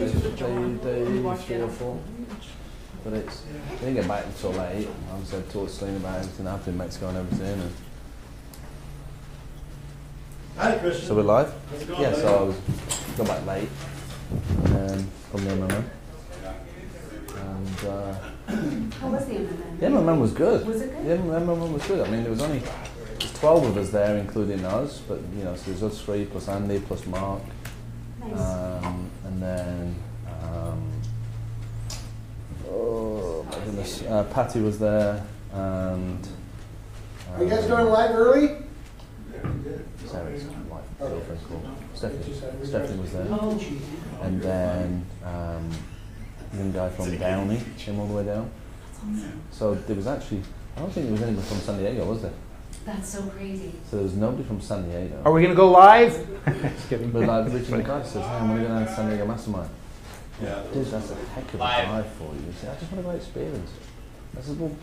day 3 or 4. But it's, we didn't get back until late. I was talking to Celine about everything that happened in Mexico and everything. And Hi, Christian. so we're live? How's it going, Yeah, buddy? so I was got back late from the MMA. And How was the MMA? the MMA was good. Was it good? The MMA was good. I mean, there was 12 of us there, including us. But you know, so there's us 3 plus Andy plus Mark. Nice. And then oh my goodness, Patty was there, and Are you guys going live early? Sarah's wife, girlfriend called Stephanie was there, Oh. and then the young guy from Downey came all the way down. So there was actually, I don't think there was anybody from San Diego, was there? That's so crazy. So there was nobody from San Diego. Are we going to go live? Just kidding. But like Richard McGuire says, hey, I'm going to go down to San Diego Mastermind. Yeah. Dude, that's a heck of a drive for you. You say, I just want a great experience. I said, well,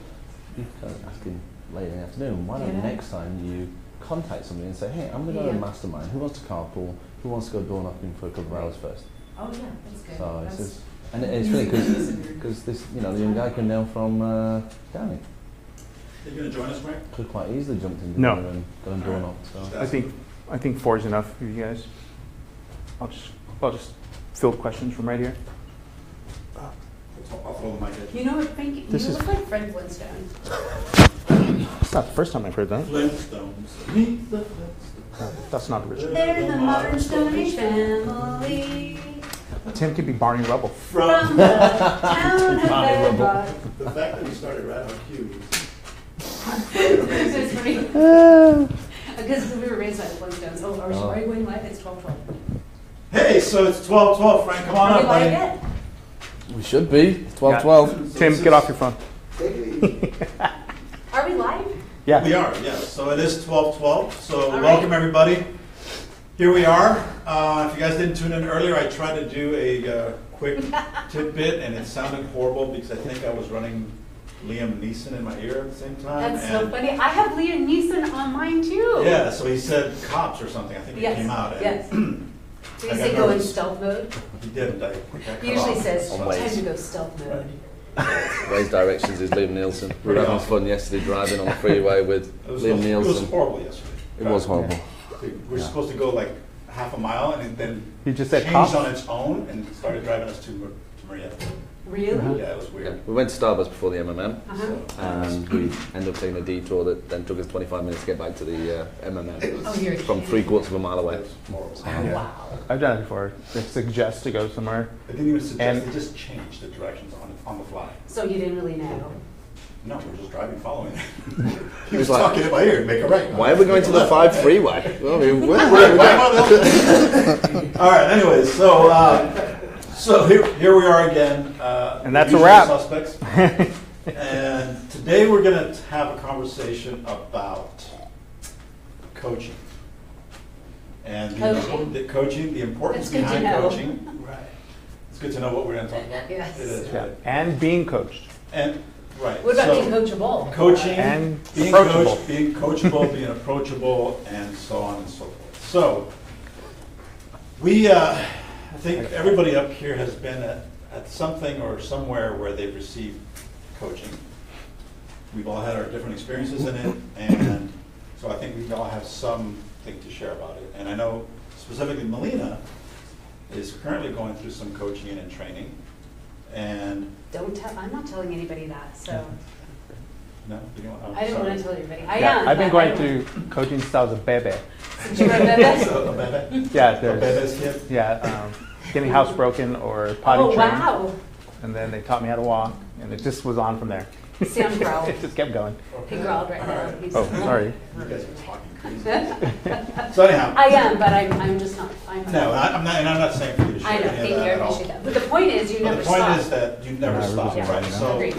you can ask him later in the afternoon. Why don't next time you contact somebody and say, hey, I'm going to go to a mastermind. Who wants to carpool? Who wants to go door knocking for a couple of hours first? Oh yeah, that's good. So That's it says, and it's funny because this, you know, the young guy came down from Downey. Are you going to join us, Frank? Could quite easily jumped in No. and go and door knock. So. I think 4 is enough for you guys. I'll just field questions from right here. I'll throw the mic at you. You know what, Frank? You This is- look like Fred Flintstone. It's not the first time I've heard that. Flintstones. Meet the Flintstones. That's not original. They're the modern Stone Age family Tim could be Barney Rubble. from the town of Bedrock. The fact that we started right on cue. It's funny. Because we were raised by the Flintstones. Oh, are you going live? It's 12:12. Hey, so it's 12:12, Frank. Come on Are up, we live buddy. yet? We should be 12:12. Tim, get off your phone. Take it easy. Are we live? Yeah. We are, yes. So it is 12:12. So All right. welcome, everybody. Here we are. If you guys didn't tune in earlier, I tried to do a quick tidbit, and it sounded horrible because I think I was running Liam Neeson in my ear at the same time. That's so and- funny. I have Liam Neeson on mine too. Yeah, so he said cops or something. I think it Yes. came out. And Yes. So you I say got go in nervous. stealth mode? He didn't. I got cut He usually off. says On time ways. to go stealth mode. Ray's directions is Liam Nielsen. We were having fun yesterday driving on the freeway with It was, Liam it was Nielsen. horrible yesterday. It was horrible. We were supposed to go like half a mile, and it then You just said changed cops? on its own and started driving us to Maria. Really? Yeah, it was Yeah. weird. We went to Starbucks before the MMM, Uh-huh. and we ended up taking a detour that then took us 25 minutes to get back to the MMM Oh, you're from kidding. 3/4 of a mile away. It was horrible. Yeah. Wow. I've done it before. They suggest to go somewhere. They didn't even suggest, And- they just changed the directions on the fly. So you didn't really know. No, we were just driving, following. He was was like, talking in my ear, make a right. Why are we going to the 5 freeway? Well, I mean, Right, why am I the- All right, anyways, so here we are again. And that's a Usual wrap. Suspects. And today we're going to have a conversation about coaching. And Coaching. the importance That's good to behind know. coaching. Right. It's good to know what we're going to talk about. Yes. It is, Yeah. right. And being coached. And, right. What about so being coachable? Coaching, And being approachable. coached, being coachable, being approachable, and so on and so forth. So, I think everybody up here has been at something or somewhere where they've received coaching. We've all had our different experiences in it, and so I think we all have something to share about it. And I know specifically Melina is currently going through some coaching and training, and Don't tell. I'm not telling anybody that. So no, you don't. I'm I don't sorry. want to tell everybody. I Yeah, am. I've been but I going don't- through coaching styles of Bebe. Did you remember that? So, a bebe? Yeah, A there's, bebe's kid? yeah, getting house broken or potty Oh trained. wow! And then they taught me how to walk, and it just was on from there. Sam growled. It just kept going. He growled right now. He's- Oh, sorry. You guys are talking crazy. So anyhow, I am, but I'm just not. I'm no, I'm not, and I'm not saying for you to share I know. any of Thank you. I that at all. appreciate that. But the point is, you But never the point stop. is that you never No, we're stop, just right? learning, So Agreed.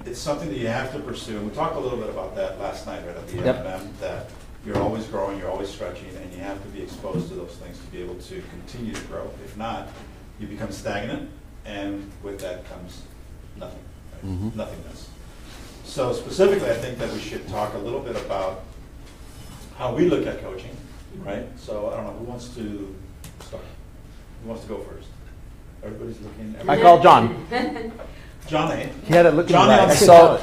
it's something that you have to pursue. And we talked a little bit about that last night right at the Yep. M&M, that you're always growing, you're always stretching, and you have to be exposed to those things to be able to continue to grow. If not, you become stagnant, and with that comes nothing, right? Mhm. Nothingness. So specifically, I think that we should talk a little bit about how we look at coaching, right? So I don't know, who wants to start? Who wants to go first? Everybody's looking. I call John. Johnny. He had it looking Johnny right. on the So,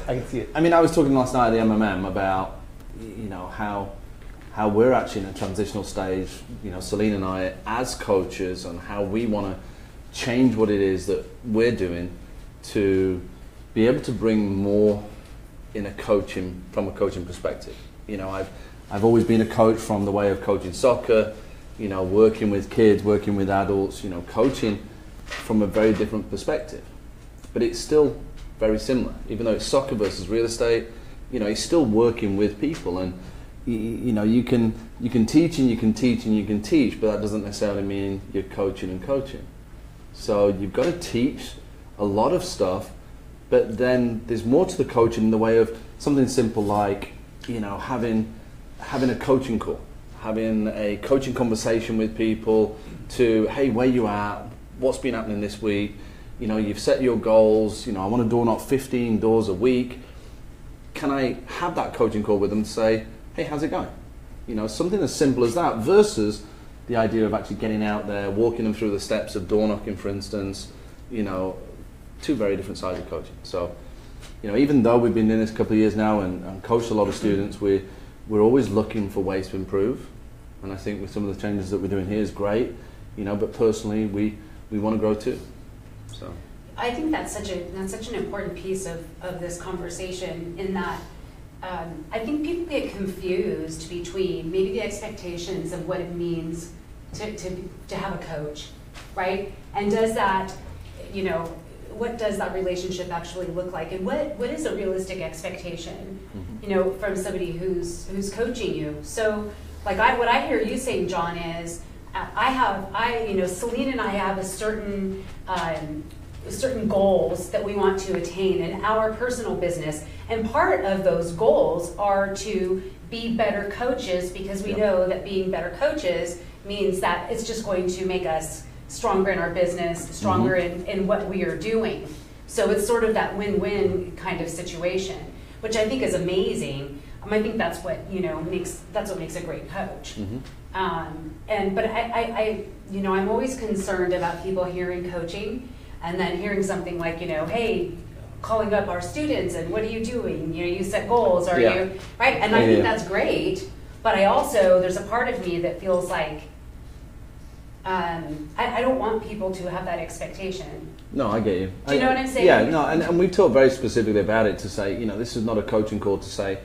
I can see it. I mean, I was talking last night at the MMM about, you know, how we're actually in a transitional stage, you know, Celine and I as coaches, and how we want to change what it is that we're doing to be able to bring more in a coaching, from a coaching perspective. You know, I've always been a coach from the way of coaching soccer, you know, working with kids, working with adults, you know, coaching from a very different perspective. But it's still very similar, even though it's soccer versus real estate. You know, it's still working with people, and you know, you can teach and you can teach and you can teach, but that doesn't necessarily mean you're coaching and coaching. So you've got to teach a lot of stuff, but then there's more to the coaching in the way of something simple like, you know, having a coaching call, having a coaching conversation with people to, hey, where you at? What's been happening this week? You know, you've set your goals. You know, I want to door knock 15 doors a week. Can I have that coaching call with them to say, hey, how's it going? You know, something as simple as that versus the idea of actually getting out there, walking them through the steps of door knocking, for instance. You know, two very different sides of coaching. So, you know, even though we've been in this a couple of years now and coached a lot of students, we're always looking for ways to improve. And I think with some of the changes that we're doing here is great, you know, but personally we want to grow too. So I think that's such an important piece of this conversation, in that I think people get confused between maybe the expectations of what it means to have a coach, right? And does that, you know, what does that relationship actually look like, and what is a realistic expectation, you know, from somebody who's coaching you? So, like, what I hear you saying, John, is you know, Celine and I have a certain goals that we want to attain in our personal business, and part of those goals are to be better coaches, because we know that being better coaches means that it's just going to make us stronger in our business, stronger in what we are doing. So it's sort of that win-win kind of situation, which I think is amazing. I think that's what, you know, makes a great coach. But I you know, I'm always concerned about people hearing coaching and then hearing something like, you know, hey, calling up our students and what are you doing? You know, you set goals, are you, right? And I think that's great, but I also, there's a part of me that feels like, I don't want people to have that expectation. no, I get you. Do you know what I'm saying? Yeah, no, and we've talked very specifically about it to say, you know, this is not a coaching call to say,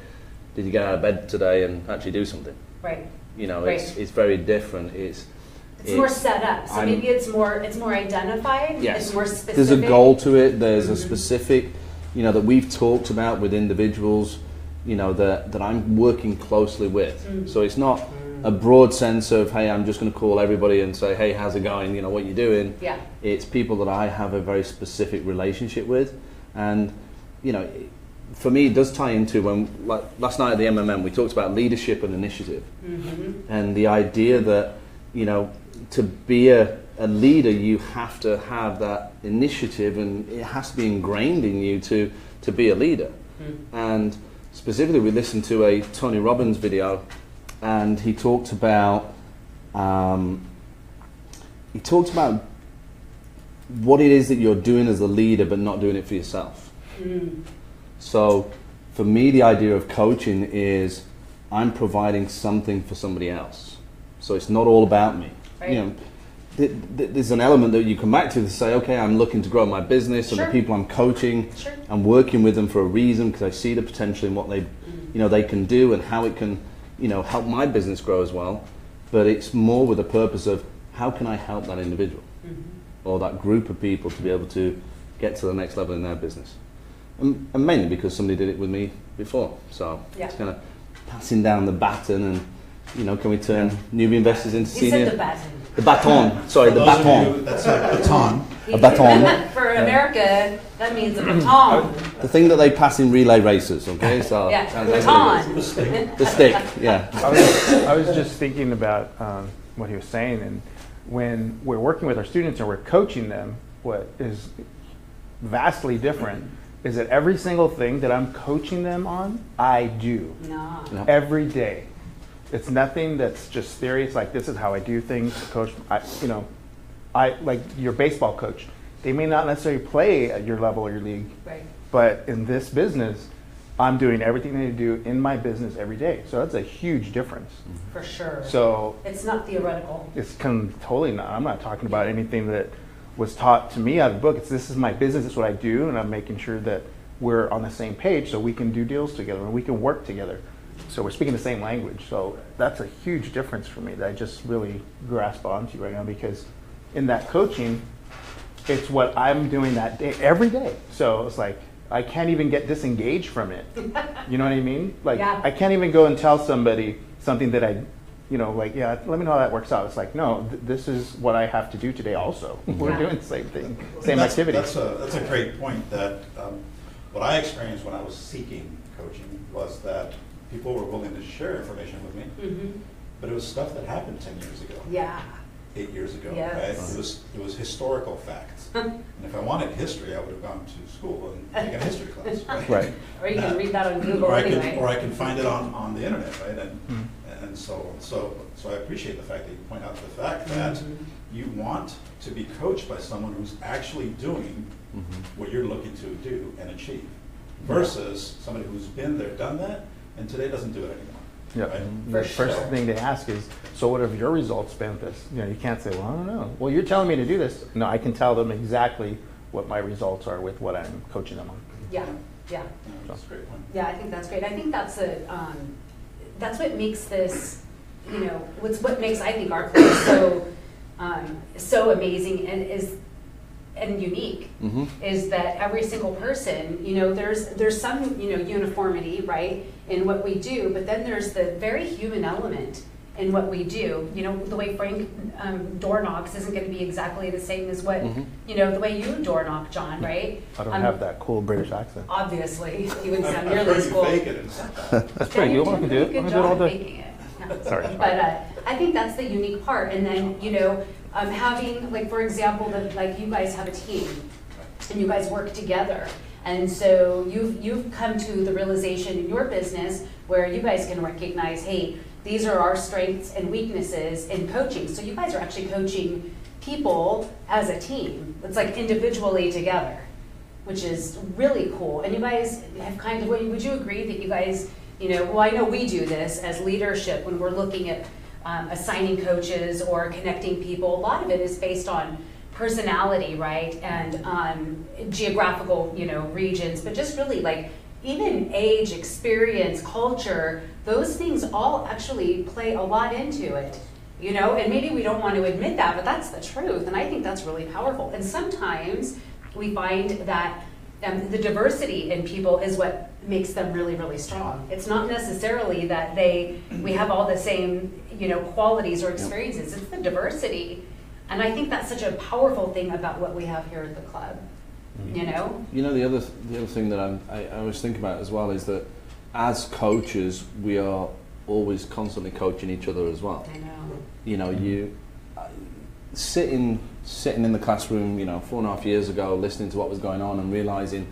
did you get out of bed today and actually do something? Right. You know, Right. it's very different. It's more set up, so maybe it's more identified. Yes. It's more specific. There's a goal to it. There's a specific, you know, that we've talked about with individuals, you know, that I'm working closely with. So it's not a broad sense of, hey, I'm just going to call everybody and say, hey, how's it going? You know, what you doing? Yeah. It's people that I have a very specific relationship with, and you know, for me, it does tie into when, like last night at the MMM, we talked about leadership and initiative, and the idea that, you know, to be a leader, you have to have that initiative, and it has to be ingrained in you to be a leader. And specifically, we listened to a Tony Robbins video, and he talked about what it is that you're doing as a leader, but not doing it for yourself. So for me, the idea of coaching is I'm providing something for somebody else. So it's not all about me. Right. You know, there's an element that you come back to say, okay, I'm looking to grow my business, and the people I'm coaching, I'm working with them for a reason, because I see the potential in what they, you know, they can do and how it can, you know, help my business grow as well. But it's more with the purpose of how can I help that individual or that group of people to be able to get to the next level in their business. And mainly because somebody did it with me before. So it's kind of passing down the baton, and, you know, can we turn newbie investors into senior? You said the baton. The baton. Sorry, the baton. That's a baton. A baton. For America, that means a baton. The thing that they pass in relay races, okay? So baton. The stick. the stick, yeah. I was just thinking about what he was saying, and when we're working with our students and we're coaching them, what is vastly different is that every single thing that I'm coaching them on, I do No. every day. It's nothing that's just theory. It's like, this is how I do things, coach. You know, like your baseball coach, they may not necessarily play at your level or your league, Right. but in this business, I'm doing everything I need to do in my business every day. So that's a huge difference. For sure. So It's not theoretical. it's totally not. I'm not talking about anything that was taught to me out of the book. This is my business. It's what I do, and I'm making sure that we're on the same page so we can do deals together and we can work together. So we're speaking the same language. So that's a huge difference for me that I just really grasp onto right now, because in that coaching, it's what I'm doing that day, every day. So it's like, I can't even get disengaged from it. You know what I mean? Like, Yeah. I can't even go and tell somebody something that like, yeah, let me know how that works out. It's like, no, this is what I have to do today also. We're Yeah. doing the same thing, same That's- activity. That's a great point. That what I experienced when I was seeking coaching was that people were willing to share information with me, Mm-hmm. but it was stuff that happened 10 years ago. Yeah. 8 years ago, Yes. right? It was historical facts. And if I wanted history, I would have gone to school and taken a history class, right? Right. Or you can read that on Google Or I anyway. or I can find it on the internet, right? Mm-hmm. And so I appreciate the fact that you point out the fact that Mhm. you want to be coached by someone who's actually doing what you're looking to do and achieve, versus somebody who's been there, done that, and today doesn't do it anymore. Yeah. Right? The For first sure. thing they ask is, so what have your results been with this? You can't say, well, I don't know. Well, you're telling me to do this. No, I can tell them exactly what my results are with what I'm coaching them on. Yeah, yeah. Yeah, that's a great point. Yeah, I think that's great. I think that's that's what makes this, what makes, I think, our place so amazing and unique, is that every single person, there's some, uniformity, right, in what we do, but then there's the very human element in what we do. The way Frank door knocks isn't going to be exactly the same as what, the way you door knock, John, right? I don't have that cool British accent. Obviously, you wouldn't sound I've nearly heard as you cool. fake it and stuff. That's pretty good. I can do it. I Good can do it job all at day. making it. No. Sorry. But I think that's the unique part. And then, having, like, for example, like you guys have a team and you guys work together. And so you've come to the realization in your business where you guys can recognize, hey, these are our strengths and weaknesses in coaching. So you guys are actually coaching people as a team. It's like individually together, which is really cool. And you guys have kind of, would you agree that you guys, well, I know we do this as leadership when we're looking at assigning coaches or connecting people. A lot of it is based on personality, right? And geographical, regions, but just really like even age, experience, culture, those things all actually play a lot into it, and maybe we don't want to admit that, but that's the truth. And I think that's really powerful. And sometimes we find that the diversity in people is what makes them really, really strong. It's not necessarily that we have all the same, qualities or experiences. It's the diversity. And I think that's such a powerful thing about what we have here at the club, the other thing that I always think about as well is that as coaches, we are always constantly coaching each other as well. I know. You sitting in the classroom, 4.5 years ago, listening to what was going on and realizing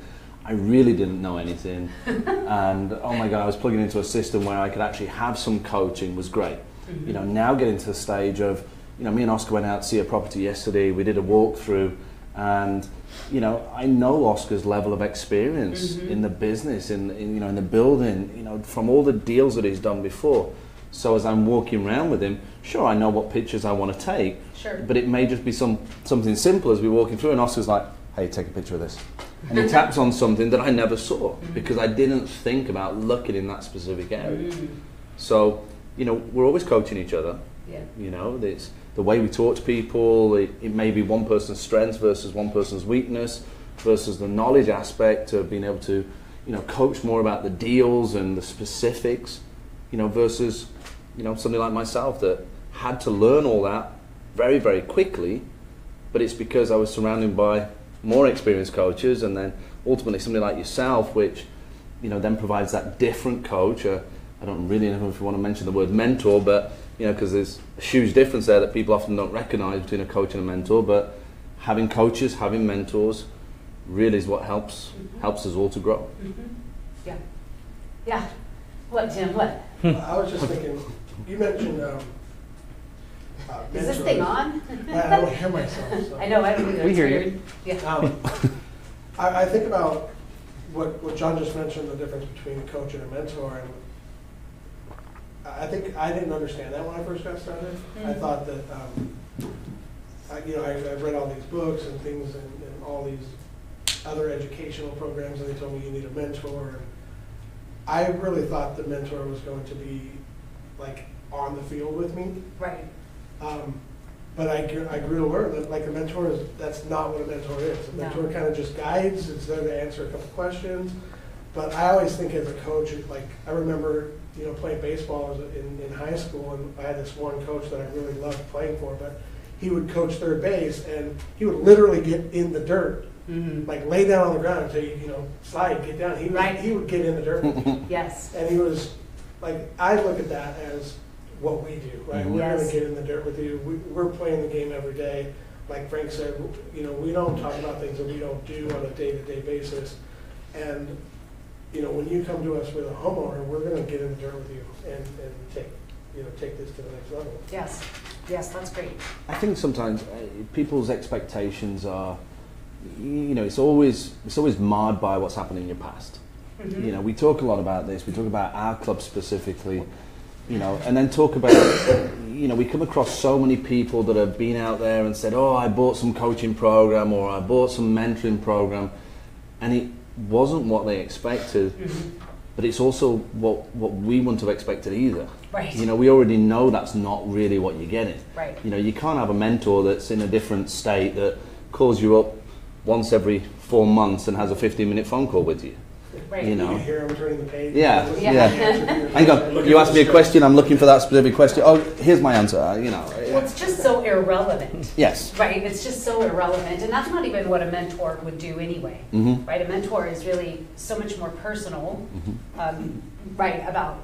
I really didn't know anything. And oh my God, I was plugging into a system where I could actually have some coaching was great. Now getting to the stage of, me and Oscar went out to see a property yesterday. We did a walkthrough, and I know Oscar's level of experience in the business, in the building, from all the deals that he's done before. So as I'm walking around with him, sure, I know what pictures I want to take, Sure. but it may just be something simple as we're walking through, and Oscar's like, hey, take a picture of this. And he taps on something that I never saw because I didn't think about looking in that specific area. So, we're always coaching each other. Yeah. It's the way we talk to people. It may be one person's strength versus one person's weakness versus the knowledge aspect of being able to, coach more about the deals and the specifics, versus, somebody like myself that had to learn all that very, very quickly. But it's because I was surrounded by more experienced coaches, and then ultimately somebody like yourself, which, then provides that different coach. I don't really know if you want to mention the word mentor, but because there's a huge difference there that people often don't recognize between a coach and a mentor. But having coaches, having mentors, really is what helps us all to grow. Yeah. Yeah. What, Tim? What? I was just thinking, you mentioned Is this thing on? I don't hear myself. So. I know, I don't either. We It's hear you. weird. Yeah. I think about what John just mentioned, the difference between a coach and a mentor, and I think I didn't understand that when I first got started. I thought that, I read all these books and things and all these other educational programs, and they told me you need a mentor. And I really thought the mentor was going to be like on the field with me. Right. But I grew to learn that like a mentor that's not what a mentor is. A mentor kind of just guides. It's there to answer a couple questions. But I always think as a coach, like I remember, playing baseball in high school, and I had this one coach that I really loved playing for, but he would coach third base, and he would literally get in the dirt, like lay down on the ground and say, slide, get down. He would get in the dirt with me. Yes. And he was like, I look at that as what we do, right? We're going to get in the dirt with you. We're playing the game every day. Like Frank said, we don't talk about things that we don't do on a day-to-day basis. And, when you come to us with a homeowner, we're going to get in the dirt with you and take this to the next level. Yes. Yes, that's great. I think sometimes people's expectations are, it's always marred by what's happened in your past. We talk a lot about this. We talk about our club specifically. And then talk about, we come across so many people that have been out there and said, oh, I bought some coaching program or I bought some mentoring program, and it wasn't what they expected, but it's also what we wouldn't have expected either. Right. We already know that's not really what you're getting. Right. You can't have a mentor that's in a different state that calls you up once every 4 months and has a 15-minute phone call with you. Right. You can hear him turning the page. Yeah. Hang on. You asked me a question. I'm looking for that specific question. Oh, here's my answer. Well, it's just so irrelevant. Yes. Right. It's just so irrelevant, and that's not even what a mentor would do anyway. Right. A mentor is really so much more personal. Right. About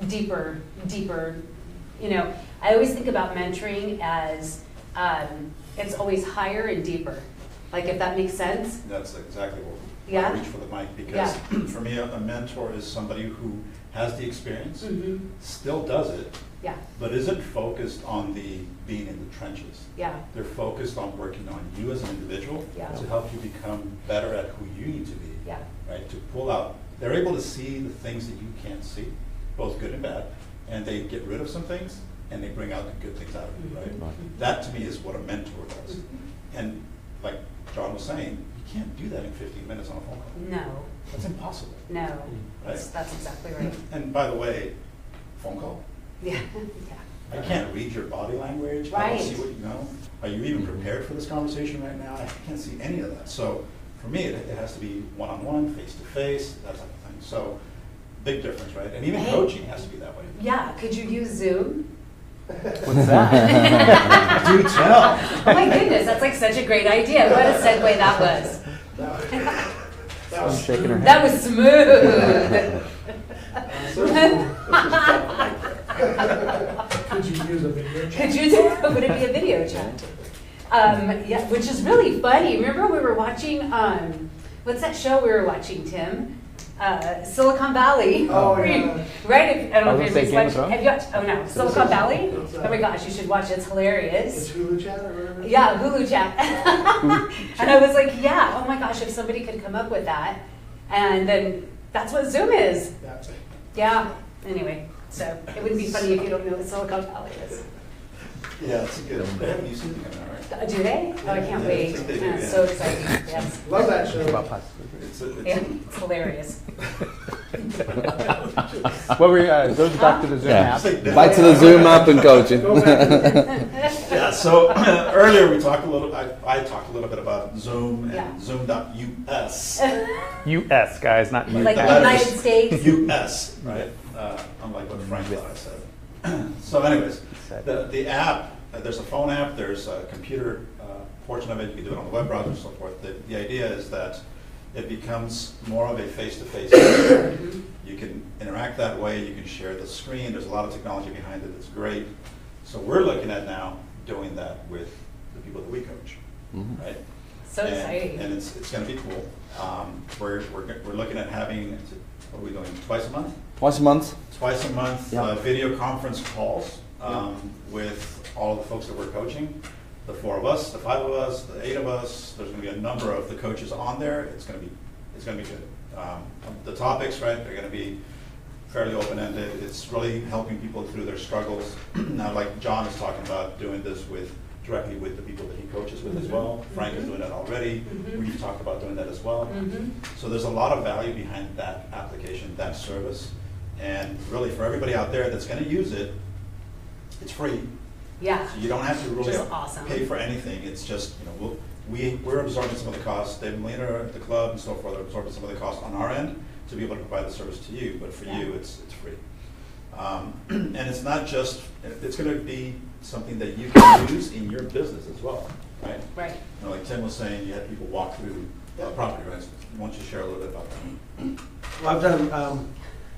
deeper. I always think about mentoring as it's always higher and deeper. Like, if that makes sense. That's exactly what Yeah. I reach for the mic, because for me, a mentor is somebody who has the experience, still does it, but isn't focused on the being in the trenches. Yeah. They're focused on working on you as an individual to help you become better at who you need to be. Yeah. Right? To pull out. They're able to see the things that you can't see, both good and bad, and they get rid of some things and they bring out the good things out of you. Right? That to me is what a mentor does. And like John was saying, you can't do that in 15 minutes on a phone call. No. That's impossible. No. Right? That's exactly right. And by the way, phone call. Yeah. I can't read your body language. I Right. don't see what you know. Are you even prepared for this conversation right now? I can't see any of that. So for me, it has to be one-on-one, face-to-face, that type of thing. So big difference, right? And even coaching has to be that way. Yeah. Could you use Zoom? What's that? Do tell. Oh my goodness, that's like such a great idea. What a segue that was. I'm shaking her head. That was smooth. Could you use a video chat? Would it be a video chat? Yeah, which is really funny. Remember we were watching, what's that show we were watching, Tim? Silicon Valley. Oh, yeah. Right? I don't know if Game of you've Thrones? have you watched, oh no, Silicon Valley? Oh my gosh, you should watch it. It's hilarious. It's Hulu chat or whatever? Yeah, Hulu chat. And I was like, yeah, oh my gosh, if somebody could come up with that. And then that's what Zoom is. Yeah, anyway, so it wouldn't be funny if you don't know what Silicon Valley is. Yeah, it's a good. They have a new season coming out, right? Do they? Oh, I can't wait. I think they do, It's yeah. so exciting, yes. Love that show. Yeah, it's hilarious. What were you, goes back to the Zoom Yeah. app. Back to the Zoom app and coaching. Go back. Yeah, so earlier we talked a little, I talked a little bit about Zoom Yeah. and Zoom.us. US, guys, not you. Like the That United is States. US, right? Unlike what Frank thought I said. So anyways, the app, there's a phone app, there's a computer portion of it, you can do it on the web browser and so forth. The idea is that it becomes more of a face-to-face experience. You can interact that way, you can share the screen, there's a lot of technology behind it, it's great. So we're looking at now doing that with the people that we coach, right? So exciting. And it's going to be cool. We're looking at having, what are we doing, twice a month? Twice a month. Twice a month Yeah. video conference calls with all of the folks that we're coaching, the 4 of us, the 5 of us, the 8 of us, there's going to be a number of the coaches on there. It's going to be good. The topics, right, they're going to be fairly open-ended. It's really helping people through their struggles. Now, like John is talking about doing this directly with the people that he coaches with as well. Frank is doing that already. We've talked about doing that as well. So there's a lot of value behind that application, that service. And really for everybody out there that's going to use it, it's free. Yeah. So you don't have to really awesome. pay for anything. It's just, we're absorbing some of the costs. Dave and Melina at the club and so forth are absorbing some of the costs on our end to be able to provide the service to you. But for you, it's free. And it's not just, it's going to be something that you can use in your business as well, right? Right. Like Tim was saying, you had people walk through property rights. Why don't you share a little bit about that? Well, I've done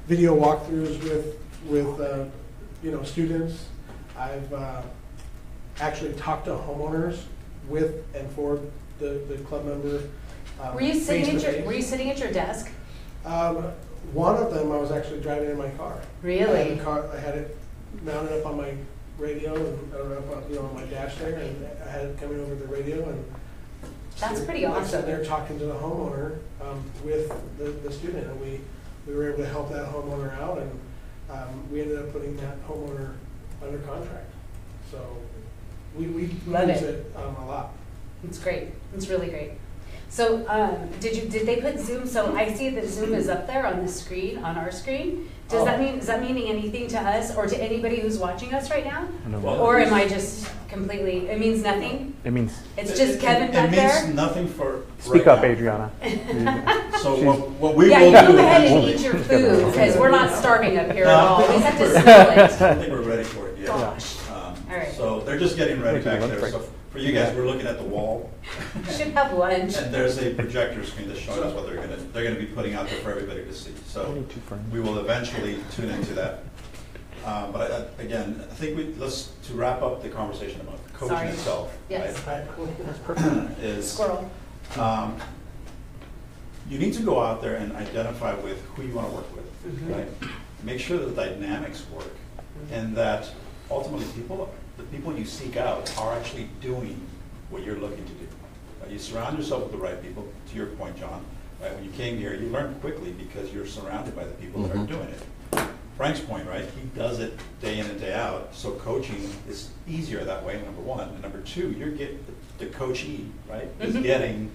video walkthroughs with students. I've actually talked to homeowners with and for the club member. Were you sitting at your desk? One of them, I was actually driving in my car. Really? I had it mounted up on my radio and on my dash there, and I had it coming over the radio. And that's pretty awesome. I was sitting there talking to the homeowner with the student, and we were able to help that homeowner out, and we ended up putting that homeowner under contract. So we use it a lot. It's great. It's really great. So did they put Zoom? So I see that Zoom is up there on the screen, on our screen. Is that meaning anything to us or to anybody who's watching us right now? Or am I just completely, it means nothing? It means... It's just Kevin back there? It means nothing for Speak right up, now. Adriana. So what we will do... Yeah, go ahead and eat your food, because we're not starving up here at all. We have to smell it. I don't think we're ready for it yet. Gosh. All right. So they're just getting ready back there. So for you guys, we're looking at the wall. Should have lunch. And there's a projector screen that's showing us what they're gonna be putting out there for everybody to see. So we will eventually tune into that. But again, I think to wrap up the conversation about coaching itself. Yes. Right? That's perfect. Is Squirrel. You need to go out there and identify with who you want to work with. Right? Make sure that the dynamics work, and that ultimately the people you seek out are actually doing what you're looking to do. You surround yourself with the right people. To your point, John, right? When you came here, you learned quickly because you're surrounded by the people that are doing it. Frank's point, right? He does it day in and day out. So coaching is easier that way, number one. And number two, the coachee, right, is getting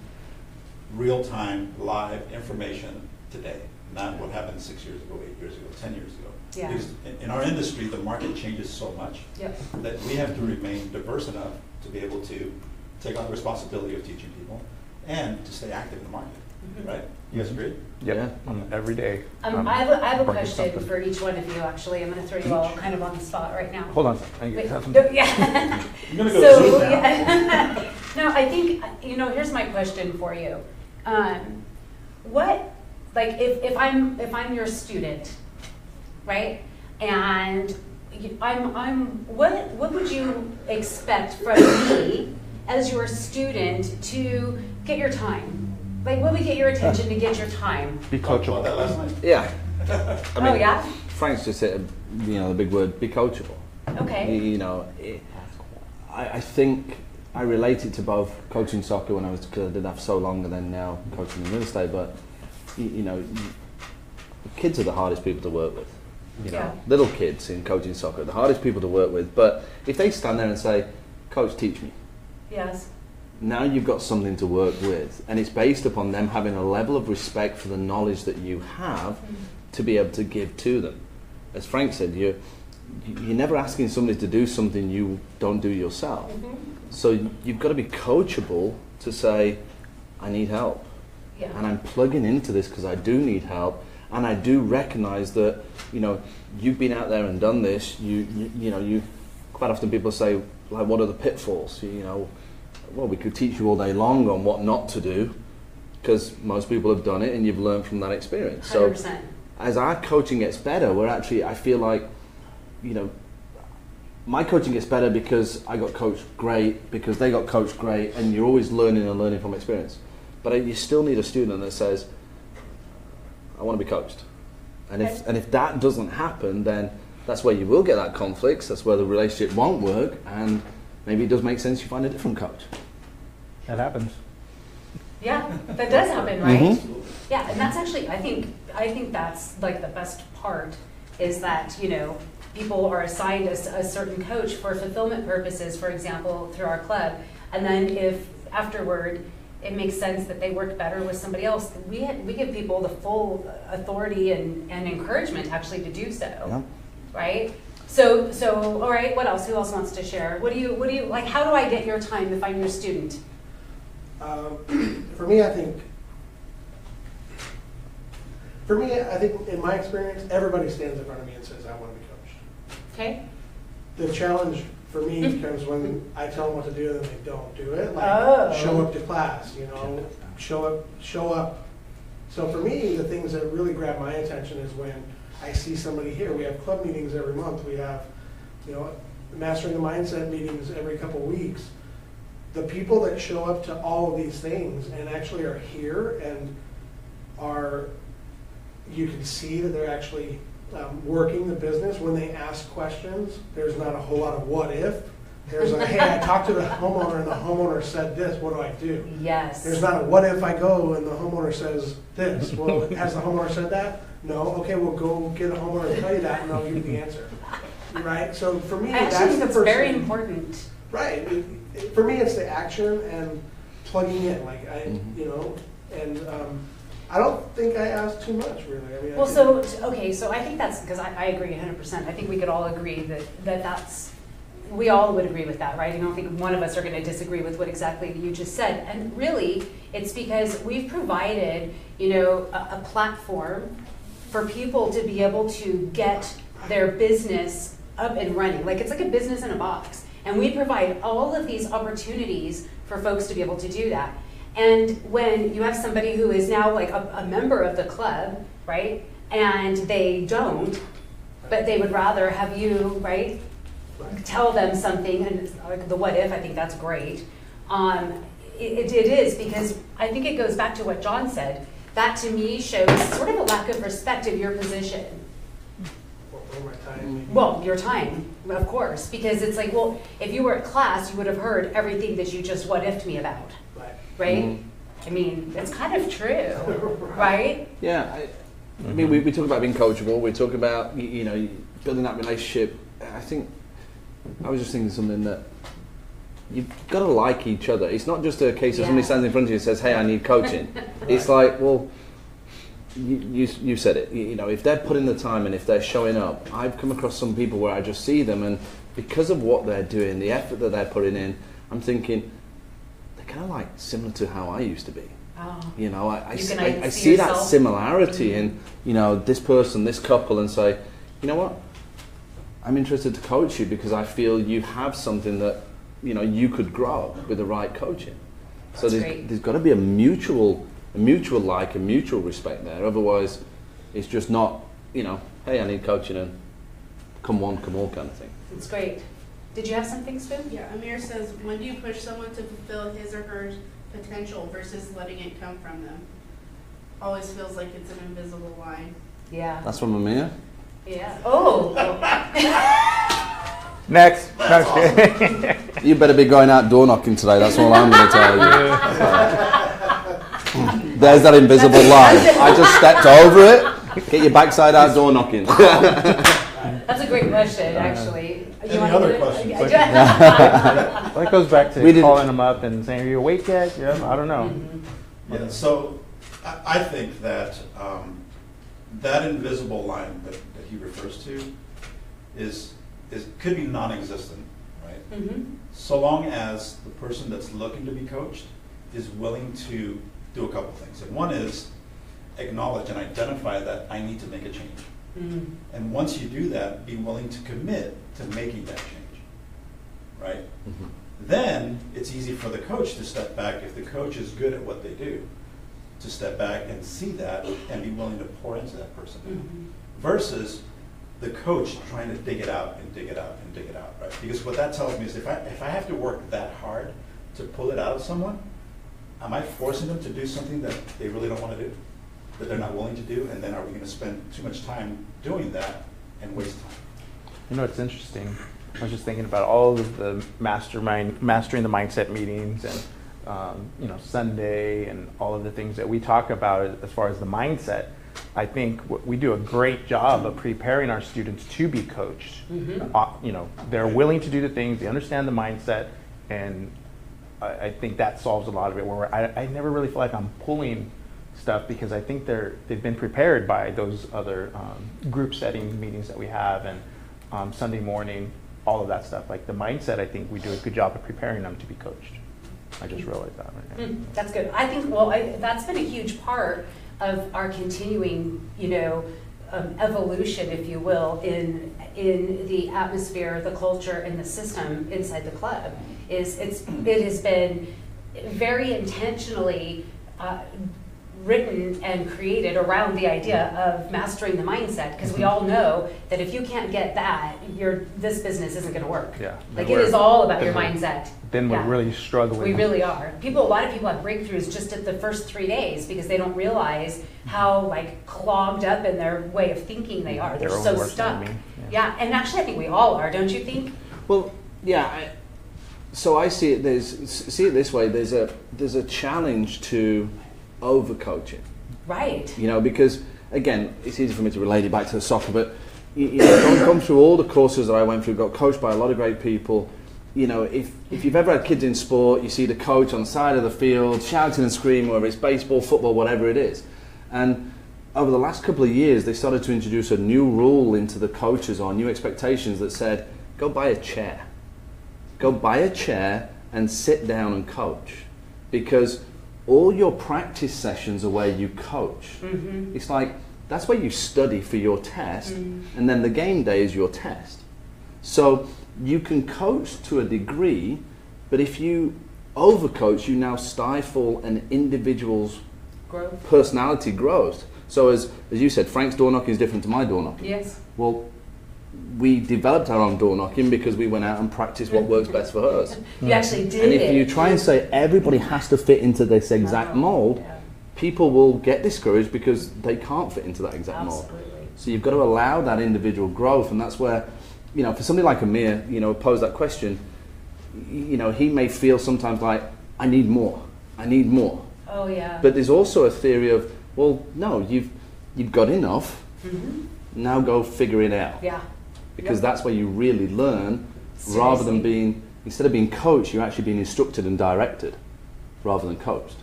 real-time, live information today, not what happened 6 years ago, 8 years ago, 10 years ago. Yeah. Because in our industry, the market changes so much that we have to remain diverse enough to be able to take on the responsibility of teaching people and to stay active in the market, right? You guys agree? Yep. Every day. I have a question for each one of you, actually. I'm going to throw you all kind of on the spot right now. Hold on. Thank you. Yeah. I'm going to go Zoom now. No, I think, here's my question for you. If I'm your student, right? And what would you expect from me as your student to get your time? Like, what would get your attention to get your time? Be coachable. That last night. Yeah. Yeah? Frank's just said, the big word, be coachable. Okay. I think I relate it to both coaching soccer because I did that for so long, and then now coaching in real estate. But kids are the hardest people to work with. Little kids in coaching soccer are the hardest people to work with. But if they stand there and say, "Coach, teach me," Yes. now you've got something to work with, and it's based upon them having a level of respect for the knowledge that you have to be able to give to them. As Frank said, you're never asking somebody to do something you don't do yourself. So you've got to be coachable to say, I need help. Yeah. And I'm plugging into this because I do need help. And I do recognize that, you've been out there and done this. You quite often people say, like, what are the pitfalls? Well, we could teach you all day long on what not to do, because most people have done it and you've learned from that experience. 100%. So as our coaching gets better, I feel like, my coaching gets better because I got coached great, because they got coached great, and you're always learning and learning from experience. But you still need a student that says, I want to be coached. And if that doesn't happen, then that's where you will get that conflicts. That's where the relationship won't work, and maybe it does make sense you find a different coach. That happens. Yeah, that does happen, right? Mhm. Yeah, and that's actually, I think that's like the best part is that, you know, people are assigned a certain coach for fulfillment purposes, for example, through our club. And then if afterward it makes sense that they work better with somebody else, we give people the full authority and encouragement actually to do so, Yeah. right? So all right, what else? Who else wants to share? What do you like? How do I get your time if I'm your student? For me, I think in my experience, everybody stands in front of me and says, I want to be coached. Okay. The challenge for me comes when I tell them what to do and they don't do it. Like, Oh. show up to class, you know, show up. So for me, the things that really grab my attention is when I see somebody here. We have club meetings every month. We have, you know, Mastering the Mindset meetings every couple weeks. The people that show up to all of these things and actually are here and are, you can see that they're actually working the business. When they ask questions, there's not a whole lot of what if. There's a, hey, I talked to the homeowner and the homeowner said this, what do I do? Yes. There's not a what if I go and the homeowner says this. Well, has the homeowner said that? No. Okay, we'll go get a homeowner and tell you that and I'll give you the answer. Right? So for me, I actually that's think the that's first very thing. important. Right. For me, it's the action and plugging in. Like you know, and I don't think I asked too much, really. I mean, Well, so I think that's because I agree 100%. I think we could all agree that's we all would agree with that, right? I don't think one of us are going to disagree with what exactly you just said. And really, it's because we've provided, you know, a platform for people to be able to get their business up and running. Like it's like a business in a box. And we provide all of these opportunities for folks to be able to do that. And when you have somebody who is now like a member of the club, right, and they don't, but they would rather have you, right, tell them something, and like the what if, I think that's great. It is, because I think it goes back to what John said. That to me shows sort of a lack of respect of your position. my time, maybe. Well, your time, of course, because it's like, well, if you were at class, you would have heard everything that you just what if'd me about, right? Mm-hmm. I mean, it's kind of true, right? Yeah, I mean, we talk about being coachable. We talk about, you know, building that relationship. I think I was just thinking something that you've got to like each other. It's not just a case of somebody stands in front of you and says, "Hey, I need coaching." It's like, well, you said it. You know, if they're putting the time and if they're showing up, I've come across some people where I just see them, and because of what they're doing, the effort that they're putting in, I'm thinking they're kind of like similar to how I used to be. Oh. You know, I see see that yourself? similarity in, you know, this person, this couple, and say, you know what, I'm interested to coach you because I feel you have something that, you know, you could grow with the right coaching. So there's got to be a mutual like, a mutual respect there. Otherwise, it's just not, you know, hey, I need coaching and come one, come all kind of thing. It's great. Did you have something, Spoon? Yeah, Amir says, when do you push someone to fulfill his or her potential versus letting it come from them? Always feels like it's an invisible line. Yeah. That's from Amir. Yeah. Oh. Next. Awesome. You better be going out door knocking today. That's all I'm going to tell you. There's that invisible line. I just stepped over it. Get your backside out door knocking. That's a great question, actually. Any other questions? That goes back to calling them up and saying, "Are you awake yet?" Yeah, I don't know. Mm-hmm. Yeah, so I think that that invisible line that he refers to could be non-existent, right? Mm-hmm. So long as the person that's looking to be coached is willing to do a couple things. And one is acknowledge and identify that I need to make a change. Mm-hmm. And once you do that, be willing to commit to making that change, right? Mm-hmm. Then it's easy for the coach to step back, if the coach is good at what they do, to step back and see that and be willing to pour into that person. Mm-hmm. Versus the coach trying to dig it out and dig it out and dig it out, right? Because what that tells me is if I have to work that hard to pull it out of someone, am I forcing them to do something that they really don't want to do, that they're not willing to do? And then are we going to spend too much time doing that and waste time? You know, it's interesting. I was just thinking about all of the mastering the mindset meetings and, you know, Sunday and all of the things that we talk about as far as the mindset. I think we do a great job of preparing our students to be coached. You know, they're willing to do the things, they understand the mindset, and I think that solves a lot of it. Where I never really feel like I'm pulling stuff because I think they've been prepared by those other group setting meetings that we have and Sunday morning, all of that stuff. Like the mindset, I think we do a good job of preparing them to be coached. I just realized that right now. That's good. I think, well, that's been a huge part of our continuing, you know, evolution, if you will, in the atmosphere, the culture, and the system inside the club. It has been very intentionally written and created around the idea of mastering the mindset, because we all know that if you can't get that, this business isn't going to work. Yeah. Like it is all about your mindset. Then we're really struggling. We really are. A lot of people have breakthroughs just at the first 3 days because they don't realize how like clogged up in their way of thinking they are. They're so stuck. Yeah, and actually I think we all are, don't you think? Well, yeah. So I see it this way. There's a challenge to overcoaching. Right. You know, because again, it's easy for me to relate it back to the soccer, but you know, gone through all the courses that I went through, got coached by a lot of great people. You know, if you've ever had kids in sport, you see the coach on the side of the field shouting and screaming, whether it's baseball, football, whatever it is. And over the last couple of years, they started to introduce a new rule into the coaches or new expectations that said, go buy a chair. Go buy a chair and sit down and coach. Because all your practice sessions are where you coach. It's like, that's where you study for your test, and then the game day is your test. So you can coach to a degree, but if you overcoach, you now stifle an individual's personality growth. So as you said, Frank's door knocking is different to my door knocking. Yes. Well, we developed our own door knocking because we went out and practiced what works best for hers. You actually did. And if you try and say everybody has to fit into this exact mold, people will get discouraged because they can't fit into that exact mold. So you've got to allow that individual growth, and that's where, you know, for somebody like Amir, you know, pose that question, you know, he may feel sometimes like, I need more. Oh yeah. But there's also a theory of, well, no, you've got enough. Now go figure it out. Yeah. Because that's where you really learn. Seriously. Rather than instead of being coached, you're actually being instructed and directed rather than coached.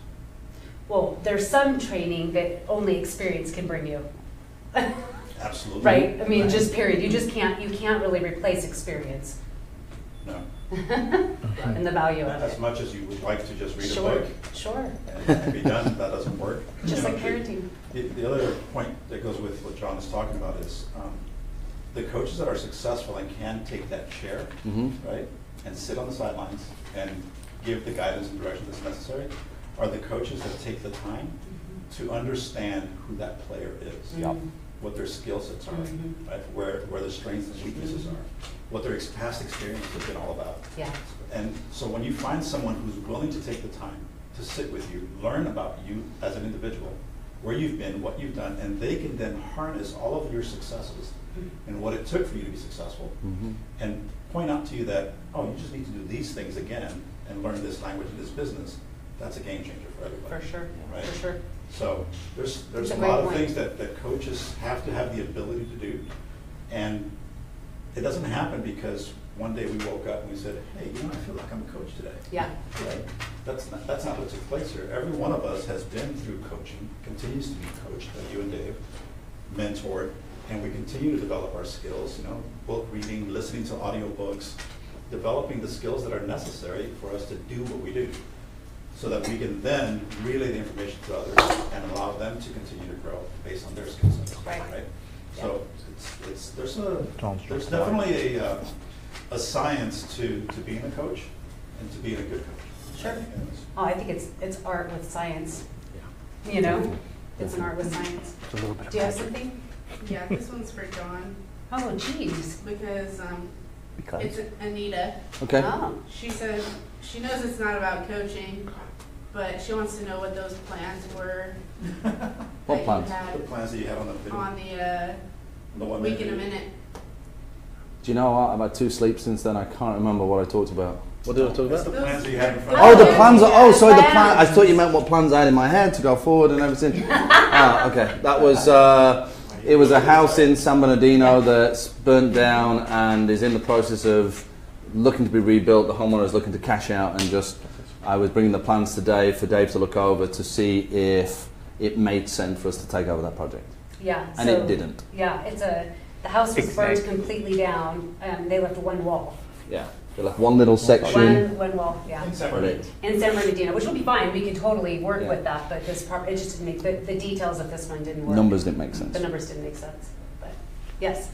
Well, there's some training that only experience can bring you. Absolutely. Right? I mean, just period. You can't really replace experience. No. And the value of As it. much as you would like to just read a Sure, book sure. and be done, that doesn't work. Just You know, like parenting. The other point that goes with what John is talking about is the coaches that are successful and can take that chair, right, and sit on the sidelines and give the guidance and direction that's necessary are the coaches that take the time to understand who that player is, what their skill sets are, right, where their strengths and weaknesses are, what their past experience has been all about. Yeah. And so when you find someone who's willing to take the time to sit with you, learn about you as an individual, where you've been, what you've done, and they can then harness all of your successes and what it took for you to be successful, and point out to you that, oh, you just need to do these things again and learn this language and this business. That's a game changer for everybody. For sure. Right? For sure. So there's It's a a lot great of point. things that coaches have to have the ability to do, and it doesn't happen because one day we woke up and we said, hey, you know, I feel like I'm a coach today. Yeah. Right? That's not what took place here. Every one of us has been through coaching, continues to be coached by you and Dave, mentored, and we continue to develop our skills, you know, book reading, listening to audiobooks, developing the skills that are necessary for us to do what we do, so that we can then relay the information to others and allow them to continue to grow based on their skill sets. Right. So there's definitely a science to being a coach and to being a good coach. Sure. Oh, I think it's art with science. You know, it's an art with science. It's a little bit of Do you have magic. something? Yeah, this one's for John Oh, geez. because Because it's Anita. Okay. Oh, She said she knows it's not about coaching, but she wants to know what those plans were. What that plans? You had The plans that you had on the video. on the one Week in a video. Minute. Do you know what? I've had 2 sleeps since then. I can't remember what I talked about. What did I talk That's about? the plans that you had in front Oh, of the you. plans. Oh, sorry, the plan. I Plans. thought you meant what plans I had in my head to go forward and everything. Okay. That was. It was a house in San Bernardino that's burnt down and is in the process of looking to be rebuilt. The homeowner is looking to cash out, and just I was bringing the plans today for Dave to look over to see if it made sense for us to take over that project, Yeah. and so, it didn't. Yeah, the house was burned Exactly. completely down. They left one wall. Yeah. They left one little section. One wall, yeah. In separate. In San Bernardino, which will be fine. We could totally work Yeah. with that, but this it just didn't make the details of this one didn't work. Numbers didn't make sense. The numbers didn't make sense. But yes.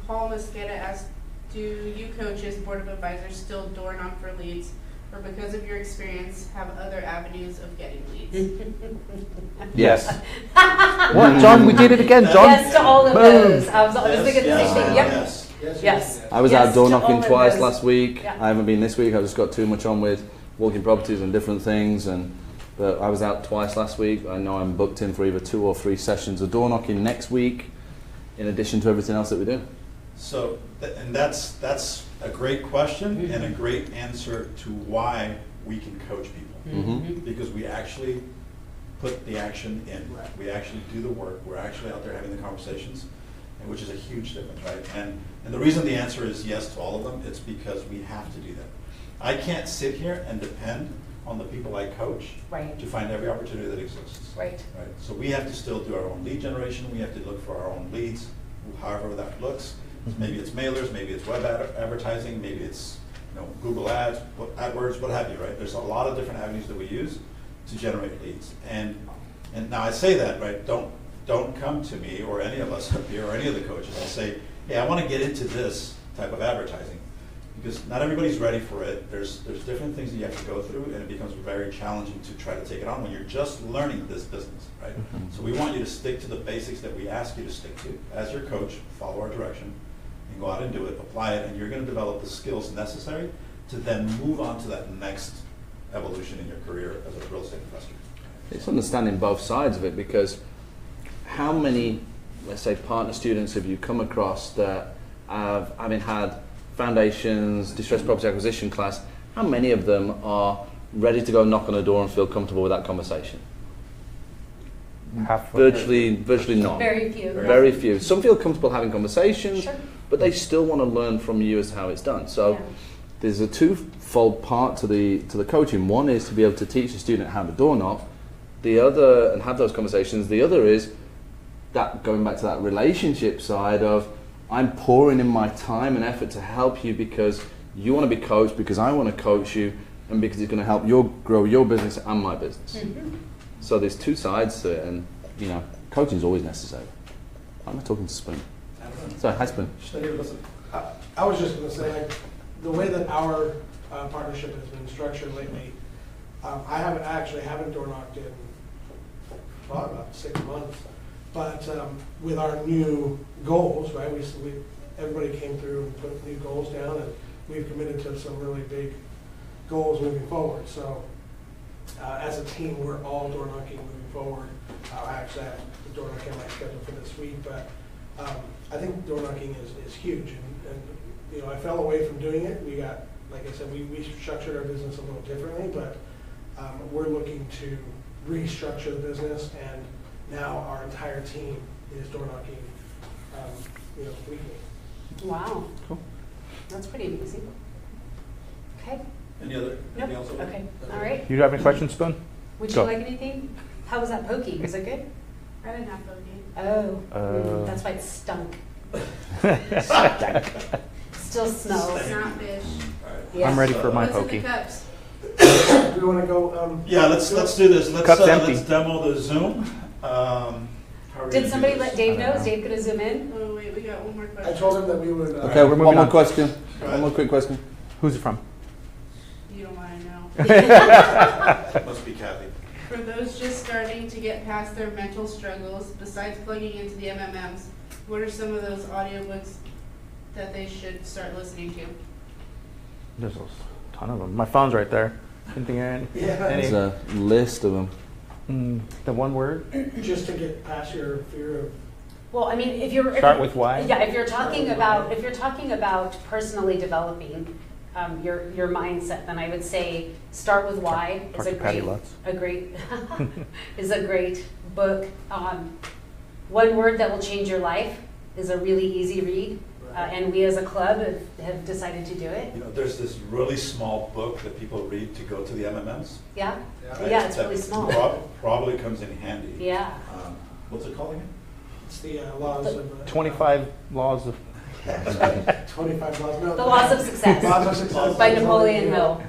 Paul Mosqueda asked, do you coaches, board of advisors still door knock for leads, or because of your experience have other avenues of getting leads? Yes. What, John? We did it again, John. Yes to all of Boom. those. I was thinking the Yes, same thing. Yep. yes. Yes. I was Yes out door to knocking all of twice those. last week. Yeah. I haven't been this week. I just got too much on with walking properties and different things. But I was out twice last week. I know I'm booked in for either 2 or 3 sessions of door knocking next week, in addition to everything else that we do. So, and that's a great question and a great answer to why we can coach people. Mm-hmm. Because we actually put the action in. We actually do the work. We're actually out there having the conversations, and which is a huge difference, right? And the reason the answer is yes to all of them, it's because we have to do that. I can't sit here and depend on the people I coach Right. to find every opportunity that exists. Right. Right. So we have to still do our own lead generation. We have to look for our own leads, however that looks. Maybe it's mailers, maybe it's web advertising, maybe it's Google Ads, AdWords, what have you, right? There's a lot of different avenues that we use to generate leads. And now I say that, right? Don't come to me or any of us up here or any of the coaches and say, hey, I want to get into this type of advertising. Because not everybody's ready for it. There's different things that you have to go through, and it becomes very challenging to try to take it on when you're just learning this business, right? Mm-hmm. So we want you to stick to the basics that we ask you to stick to. As your coach, follow our direction, and go out and do it, apply it, and you're going to develop the skills necessary to then move on to that next evolution in your career as a real estate investor. It's understanding both sides of it, because how many, let's say, partner students have you come across that have, having had foundations, distressed property acquisition class, how many of them are ready to go knock on a door and feel comfortable with that conversation? Virtually none. Very few. Very few. Some feel comfortable having conversations, Sure. but they still want to learn from you as to how it's done. So Yeah. there's a twofold part to the coaching. One is to be able to teach the student how to door knock. The other, and have those conversations. The other is that going back to that relationship side of, I'm pouring in my time and effort to help you because you want to be coached, because I want to coach you, and because it's going to help you grow your business and my business. Mm-hmm. So there's two sides to it, and coaching is always necessary. I'm not talking to Spoon. Sorry, hi Spoon. I was just going to say, like, the way that our partnership has been structured lately, I haven't door knocked in probably about 6 months, but with our new goals, right? Everybody came through and put new goals down, and we've committed to some really big goals moving forward. So as a team, we're all door knocking moving forward. I actually have the door knocking on my schedule for this week, but I think door knocking is huge. And I fell away from doing it. We got, like I said, we structured our business a little differently, but we're looking to restructure the business, and now our entire team is door knocking weekly. Wow. Cool. That's pretty amazing. Okay. Anything Nope. else? Okay. All right. You have any questions, Spoon? Would Go. you like anything? How was that pokey? Was it good? I didn't have bogey. Oh. Oh. That's why it stunk. Still smells. It's not fish. All right. Yeah. I'm ready for my What's in pokey. the cups? Do we want to go? Yeah, let's do this. Cup's empty. Let's demo the Zoom. How are we Did gonna somebody do let this? Dave know? Is Dave going to zoom in? Oh, wait, we got one more question. I told him that we would. Okay, we're one moving more on. question. Go One ahead. more quick question. Who's it from? You don't want to know. Must be Kathy. For those just starting to get past their mental struggles, besides plugging into the MMMs, what are some of those audiobooks that they should start listening to? There's a ton of them. My phone's right there. Anything? Yeah. There's a list of them. The one word? Just to get past your fear of Well, I mean, if you're Start with why? Yeah, if you're talking about personally developing your mindset, then I would say start with why. It's a Patty great, Lutz. is a great book. One Word That Will Change Your Life is a really easy read, and we as a club have decided to do it. You know, there's this really small book that people read to go to the MMMs. Yeah, right? yeah, it's That really small. Probably comes in handy. Yeah. What's it called again? It's the laws of. 25 laws of. 25 laws. No, The Laws of Success Laws of Success by Napoleon Hill.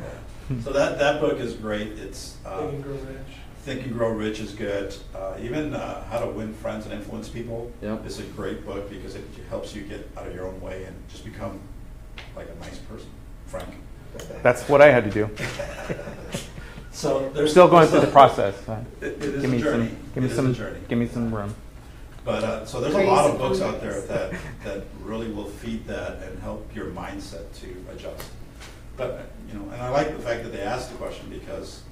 So that book is great. It's Think and Grow Rich. Think and Grow Rich is good. Even How to Win Friends and Influence People Yep. is a great book because it helps you get out of your own way and just become like a nice person, Frank. That's what I had to do. So We're there's still going through the process. It is a journey. It is a journey. Give me some room. But so there's a lot of books out there that really will feed that and help your mindset to adjust. But and I like the fact that they asked the question because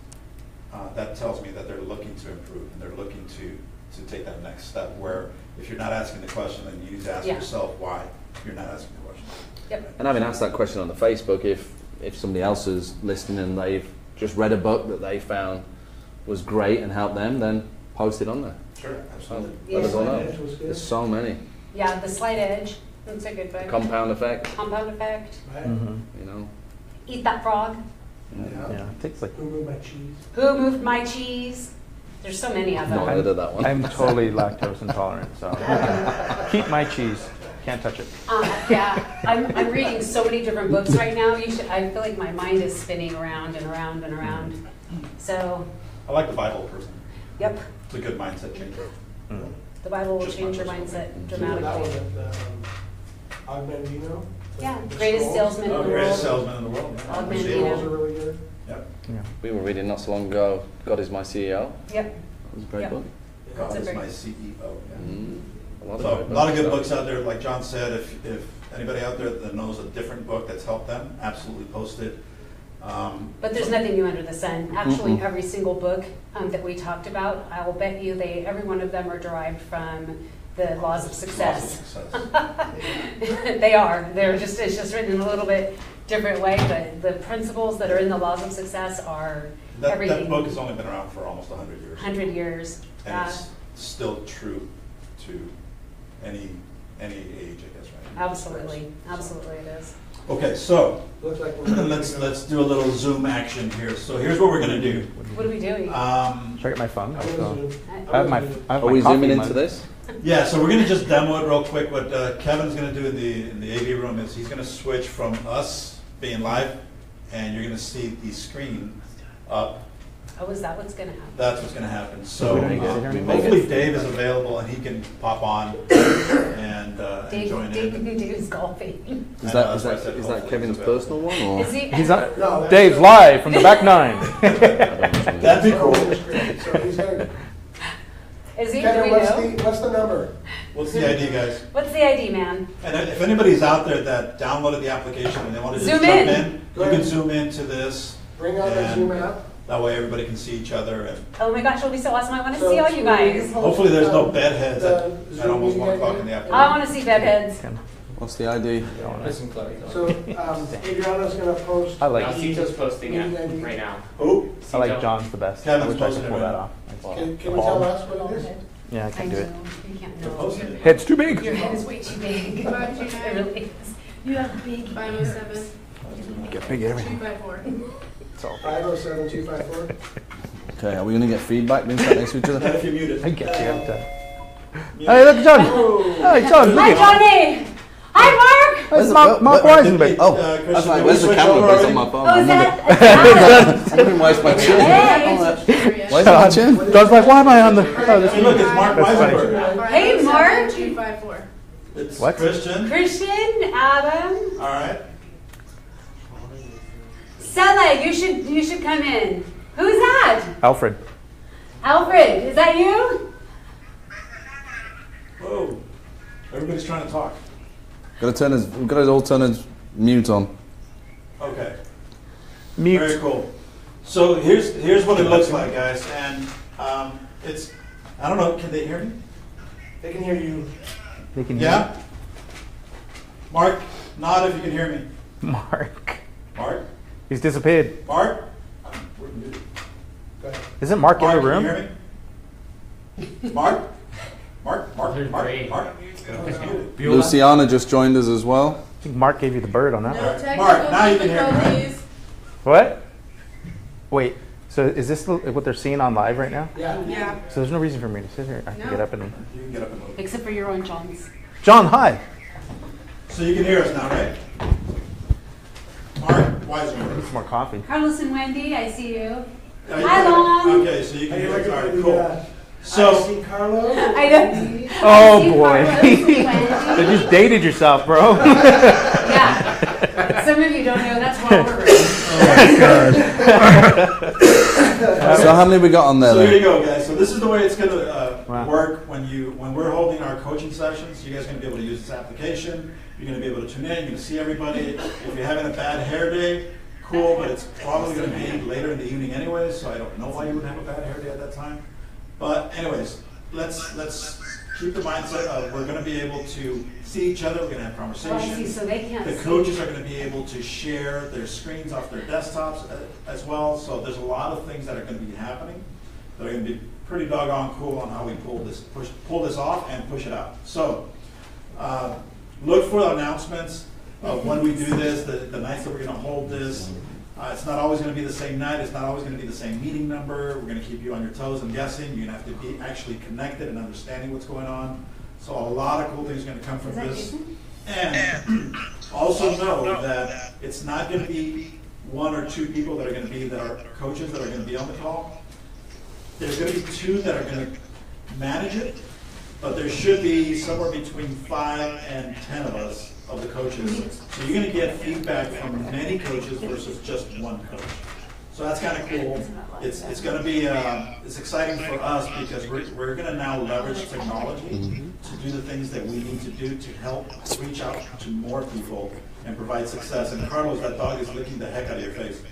that tells me that they're looking to improve and they're looking to take that next step. Where if you're not asking the question, then you need to ask yourself why you're not asking the question. Yep. And having asked that question on the Facebook, if somebody else is listening and they've just read a book that they found was great and helped them, then post it on there. Sure, absolutely. Let us all know. Edge was good. There's so many. Yeah, The Slight Edge. That's a good book. Compound effect. Compound Effect. Right? You know. Eat That Frog. Yeah, it takes like. Who moved my cheese? Who Moved My Cheese? There's so many of them. Not heard of that one. I'm totally lactose intolerant, so keep my cheese. Can't touch it. Yeah, I'm reading so many different books right now. I feel like my mind is spinning around and around and around. So, I like the Bible personally. yep, It's a good mindset changer. the Bible will Just change my your personal mindset That one dramatically. at Augmentino. Yeah, Greatest Salesman in the Greatest World. salesman in the world. Yeah. Augment Those Dino. are really good. Yep. Yeah. We were reading not so long ago, God is my CEO. Yep. That was a great Yep. book. God That's is a my great- CEO. Yeah. A So a lot of good books out there. Like John said, if anybody out there that knows a different book that's helped them, absolutely post it. But there's nothing new under the sun. Actually, every single book that we talked about, I will bet you every one of them are derived from the Laws of Success. They are. It's just written in a little bit different way, but the principles that are in the Laws of Success are everything. That book has only been around for almost 100 years. 100 years. And it's still true to any age, I guess, right? Absolutely. Absolutely it is. Okay, so Looks like we're let's do a little Zoom action here. So here's what we're gonna do. What are we doing? Should I get my phone? I'm gonna zoom. I have my Are we coffee zooming mug. into this? Yeah, so we're gonna just demo it real quick. What Kevin's gonna do in the AV room is he's gonna switch from us being live, and you're gonna see the screen up. Oh, is that what's going to happen? That's what's gonna happen. So We don't get it anymore? hopefully Dave is available and he can pop on and join in. Dave's golfing. Is I know, that that's why I said is that hopefully Kevin's he's available. personal one or? Is he? He's on. No, that's- Dave's live from the back nine. That'd be cool. So he's gonna. Is he? Do Kevin, we know? what's the number? What's the idea, guys? What's the ID, man? And if anybody's out there that downloaded the application and they want to just Zoom jump in. in, Go you can ahead. zoom into this. Bring on the And Zoom app. That way everybody can see each other and Oh my gosh, it'll be so awesome. I want to So see all you guys. hopefully there's no bedheads The at Zoom almost meeting 1 o'clock idea? in the I afternoon. want to see bedheads. What's the ID? So Adriana's gonna post. I like. Cito's posting Meeting it ID. right now. Oh, I like John's the best. Kevin's I wish I posting could it pull right that now. off. Can you tell us what it is? Yeah, I I can know. do it. You can't They're know. posting it. Head's too big. Your head is way too big. 529. It really is. You have big. 507 Get big everything. 254. It's all. 507-254. Okay, are we going to get feedback being sat next to each other? If you're muted. I get you every time. Hey, look, John. Hey, John. Look Hi, at. Johnny. Hi, Mark. That's Mark Weisenberg. Oh, Christian, that's like, did we where's the switch camera? over It's on already? my phone. Oh, is that? I didn't waste my chin. Hey. Where's my chin? John's like, why am I on the? Oh, this Hey, look, it's Mark That's funny. Weisenberg. Hey, Mark. 254. It's What? Christian. Christian, Adam, All right. Sela, you should come in. Who's that? Alfred. Alfred, is that you? Whoa. Everybody's trying to talk. We've got to all turn his mute on. Okay. Mute. Very cool. So here's what it looks like, guys, and it's I don't know. Can they hear me? They can hear you. They can hear Yeah? Mark, nod if you can hear me. me. Mark. Mark? He's disappeared. Mark? We're muted. Go ahead. Isn't Mark in the Mark, room? can you hear me? Mark? Mark? Mark? Luciana just joined us as well. I think Mark gave you the bird on that No one. technical Mark, now you can hear me, right? difficulties. What? Wait, so is this what they're seeing on live right now? Yeah. Yeah. So there's no reason for me to sit here. I can No. get up and... You can get up and move. Except for your own John's. John, hi. So you can hear us now, right? Mark, Wiseman. Some more coffee. Carlos and Wendy, I see you. Hi, Hi, Long. Okay, so you can Hey, hear look us. All at right, the, cool. I So, see Carlos. I know. Oh, I see boy. Carlos and You Wendy. just dated yourself, bro. Yeah. Some of you don't know, that's Robert. So how many we got on there so here you then? go, guys. So this is the way it's going to Wow. work when we're holding our coaching sessions. You guys are going to be able to use this application. You're going to be able to tune in. You're going to see everybody. If you're having a bad hair day, cool, but it's probably going to be later in the evening anyways, so I don't know why you would have a bad hair day at that time. But anyways, let's keep the mindset of we're going to be able to see each other. We're going to have Oh, I see, conversations. so they can't The see. coaches are going to be able to share their screens off their desktops as well. So there's a lot of things that are going to be happening that are going to be pretty doggone cool on how we pull this off and push it out. So look for the announcements of when we do this, the nights that we're going to hold this. It's not always going to be the same night. It's not always going to be the same meeting number. We're going to keep you on your toes. I'm guessing you're going to have to be actually connected and understanding what's going on. So a lot of cool things are going to come from Is that this. Jason? And also know that it's not going to be one or two people that are going to be that are coaches that are going to be on the call. There's going to be two that are going to manage it, but there should be somewhere between 5 and 10 of us, of the coaches. So you're going to get feedback from many coaches versus just one coach. So that's kind of cool. It's going to be it's exciting for us because we're going to now leverage technology to do the things that we need to do to help reach out to more people and provide success. And Carlos, that dog is licking the heck out of your face.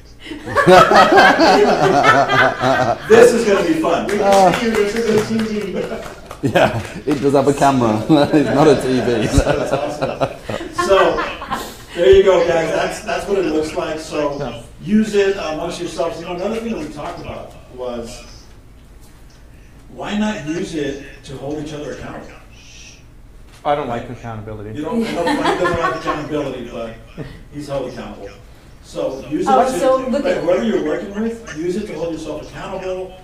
This is going to be fun. This is a TV. Yeah, it does have a camera. It's not a TV. That's awesome. So there you go, guys. That's what it looks like. So use it amongst yourselves. You know, another thing that we talked about was why not use it to hold each other accountable? I don't like accountability. You don't. Mike doesn't like accountability, but he's held accountable. So use it Oh, to so look at- whoever you're working with. Use it to hold yourself accountable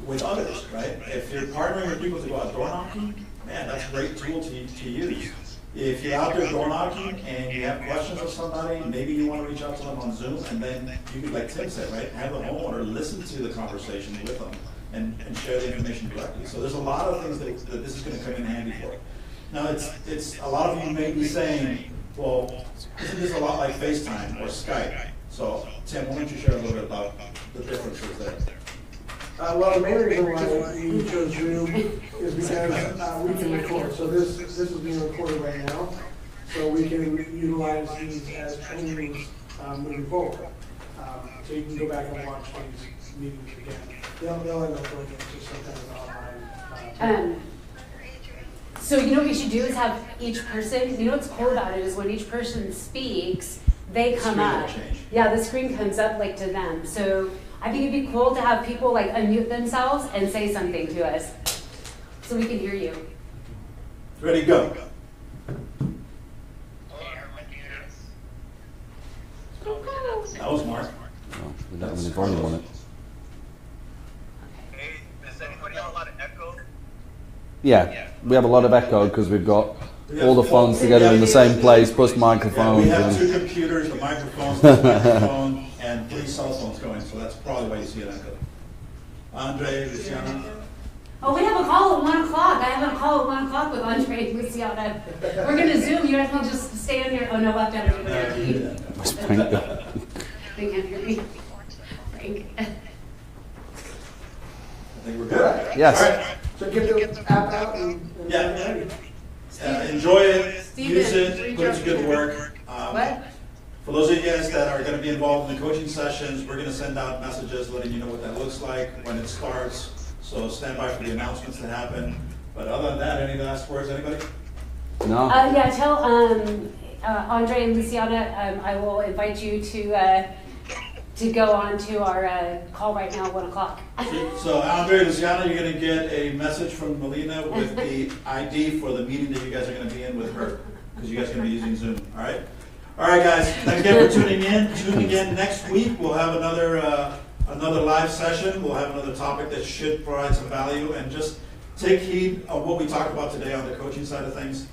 with others, right? If you're partnering with people to go out door knocking, man, that's a great tool to use. If you're out there door knocking and you have questions of somebody, maybe you want to reach out to them on Zoom, and then you could, like Tim said, right, have the homeowner listen to the conversation with them and share the information directly. So there's a lot of things that this is going to come in handy for. Now, it's a lot of you may be saying, well, isn't this a lot like FaceTime or Skype? So, Tim, why don't you share a little bit about the differences there? Well, the main reason why we chose Zoom is because we can record. So this is being recorded right now, so we can utilize these as trainings moving forward. So you can go back and watch these meetings again. They'll end up going into some kind of online. So you know what we should do is have each person, you know what's cool about it is when each person speaks, they come Screen will up. change. Yeah, the screen comes up like to them. So I think it'd be cool to have people like unmute themselves and say something to us so we can hear you. Ready, go. That was Mark. Oh, we don't have any volume on it. Hey, does anybody have a lot of echo? Yeah, we have a lot of echo because we've got all the phones together in the same place, plus Yeah, we microphones. have And 2 computers, the microphones, the microphone, and 3 cell phones going, so that's probably why you see it echo. Andre, Luciana? Oh, we have a call at 1 o'clock. I have a call at 1 o'clock with Andre and Luciana. We're gonna Zoom. You guys will just stay on your. Oh no, left hand. what's Frank got? They can't hear me. Frank. I think we're good. Yes. All right. So get the app out and Yeah. ready. Enjoy it, Steven, use it, reach put it out to to good me. work. What? For those of you guys that are going to be involved in the coaching sessions, we're going to send out messages letting you know what that looks like when it starts. So stand by for the announcements to happen. But other than that, any last words, anybody? No. Yeah, tell Andre and Luciana, I will invite you to go on to our call right now at 1 o'clock. So Andre and Luciana, you're gonna get a message from Melina with the ID for the meeting that you guys are gonna be in with her, because you guys are gonna be using Zoom, all right? All right, guys, thanks again for tuning in. Tune again next week. We'll have another live session. We'll have another topic that should provide some value, and just take heed of what we talked about today on the coaching side of things.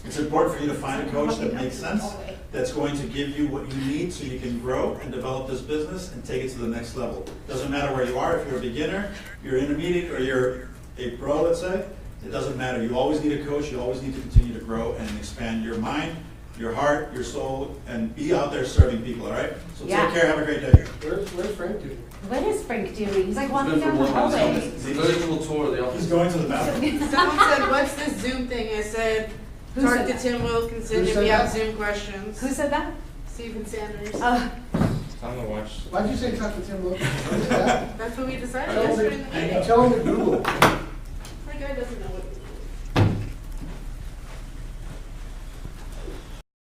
It's important for you to find a coach that makes sense, that's going to give you what you need so you can grow and develop this business and take it to the next level. Doesn't matter where you are, if you're a beginner, you're intermediate, or you're a pro, let's say, it doesn't matter. You always need a coach. You always need to continue to grow and expand your mind, your heart, your soul, and be out there serving people, all right? So take care, have a great day. Where's Frank doing? What is Frank doing? He's like walking down the hallway. Virtual tour of the office. He's going to the bathroom. Someone said, what's this Zoom thing? I said, Who talk said to that? Tim Wilkinson Who if said you have that? Zoom questions. Who said that? Stephen Sanders. Oh, I'm gonna watch. Why'd you say talk to Tim Wilkins? What is that? That's what we decided Tell yesterday in him the meeting. to Google.